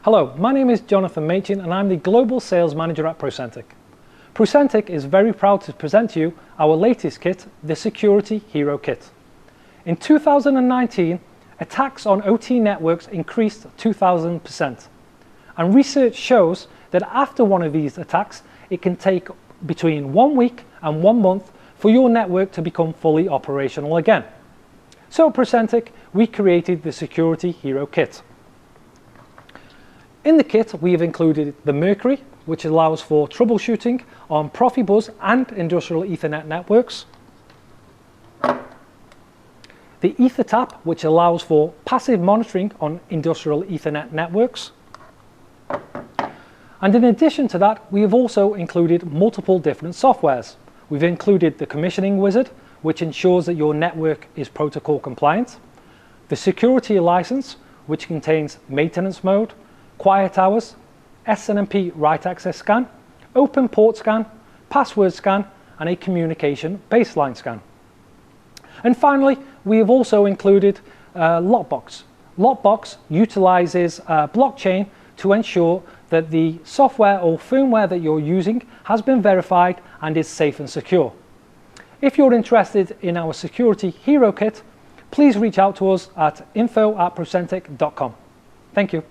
Hello, my name is Jonathan Machin and I'm the Global Sales Manager at Procentec. Procentec is very proud to present to you our latest kit, the Security Hero Kit. In 2019, attacks on OT networks increased 2,000%. And research shows that after one of these attacks, it can take between 1 week and 1 month for your network to become fully operational again. So at Procentec, we created the Security Hero Kit. In the kit, we have included the Mercury, which allows for troubleshooting on Profibus and industrial Ethernet networks. The EtherTap, which allows for passive monitoring on industrial Ethernet networks. And in addition to that, we have also included multiple different softwares. We've included the Commissioning Wizard, which ensures that your network is protocol compliant. The Security License, which contains maintenance mode, quiet hours, SNMP write access scan, open port scan, password scan, and a communication baseline scan. And finally, we have also included Lockbox. Lockbox utilizes blockchain to ensure that the software or firmware that you're using has been verified and is safe and secure. If you're interested in our Security Hero Kit, please reach out to us at info@procentec.com. Thank you.